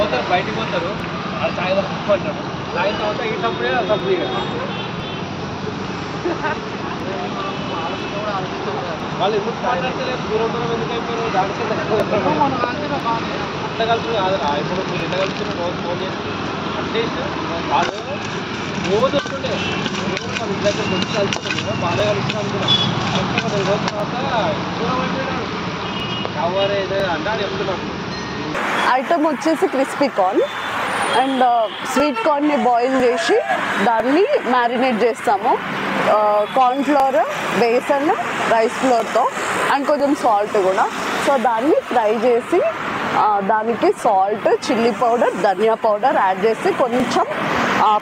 పోతారు బయటికి పోతారు చాయ్ తాగుతారు తాగిన తర్వాత ఈ తప్పుడే తప్పుడు వాళ్ళు ఎందుకు మాట్లాడతలేదు దూరం దూరం ఎందుకు అయిపోయారు దానికి ఎంత కలిసి కాదురా ఇప్పుడు మీరు ఎంత కలిసి రోజు ఫోన్ చేసి అట్లీస్ట్ వాళ్ళు రోజు వస్తుండే మన ఇంటి దగ్గర వచ్చి కలుస్తున్నాం బాగా కలుస్తున్నాం కూడా రోజు తర్వాత దూరం అయిపోయినాడు ఎవరు ఏదైనా అంటే చెప్తున్నాను. ఐటమ్ వచ్చేసి క్రిస్పీ కార్న్ అండ్ స్వీట్ కార్న్ని బాయిల్ చేసి దాన్ని మ్యారినేట్ చేస్తాము కార్న్ ఫ్లోర్ బేసన్ రైస్ ఫ్లోర్తో అండ్ కొంచెం సాల్ట్ కూడా. సో దాన్ని ఫ్రై చేసి దానికి సాల్ట్ చిల్లీ పౌడర్ ధనియా పౌడర్ యాడ్ చేసి కొంచెం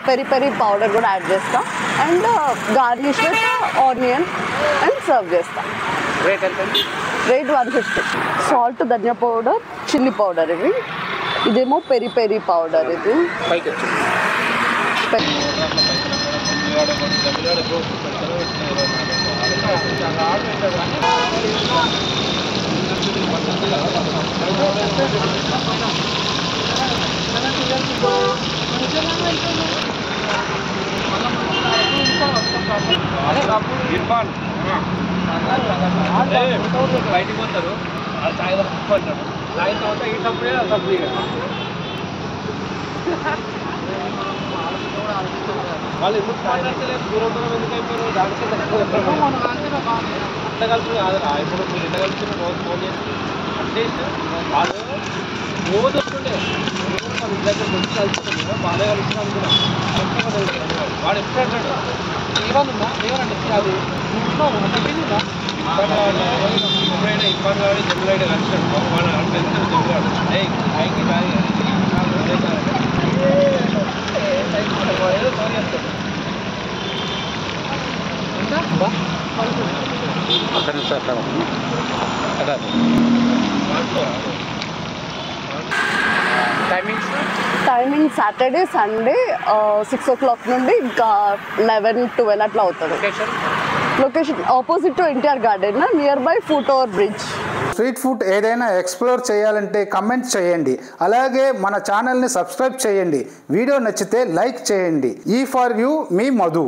పెరి పెరి పౌడర్ కూడా యాడ్ చేస్తాం and garnish with onion and serve చేస్తాం. రేట్ ఎంత? రేట్ 150. సాల్ట్ ధనియా పౌడర్ చిల్లీ పౌడర్ ఇవి, ఇదేమో పెరి పెరి పౌడర్ ఇది. బయటికి పోతారు చాయ్ తాగుతారు తాగిన తర్వాత ఈ తప్పుడే తప్పుడు వాళ్ళు ఎందుకు మాట్లాడతలేదు దూరం దూరం ఎందుకు అయిపోయారు దానికి ఎంత కలిసి కాదురా ఇప్పుడు మీరు ఎంత కలిసి రోజు ఫోన్ చేసి అట్లీస్ట్ వాళ్ళు రోజు వస్తుండే మన ఇంటి దగ్గర వచ్చి కలుస్తున్నాం బాగా కలుస్తున్నాం కూడా వాడు ఎప్పుడు అంటాడు ఏమన్నా ఏమనండి అది చెప్పిందా ఎప్పుడైనా ఇబ్బంది కావాలి జమ్ములైనా కలిసినాడు వాడు అంటే జమ్ములాడు పైకి కాదు టైమింగ్ సాటర్డే సండే 6 o'clock నుండి ఇంకా 11-12 అట్లా అవుతుంది. Location opposite to NTR garden near by foot over bridge. Street food ఏదైనా ఎక్స్ప్లోర్ చేయాలంటే కమెంట్ చేయండి, అలాగే మన ఛానల్ని సబ్స్క్రైబ్ చేయండి, వీడియో నచ్చితే లైక్ చేయండి. ఈ ఫర్ యూ మీ మధు.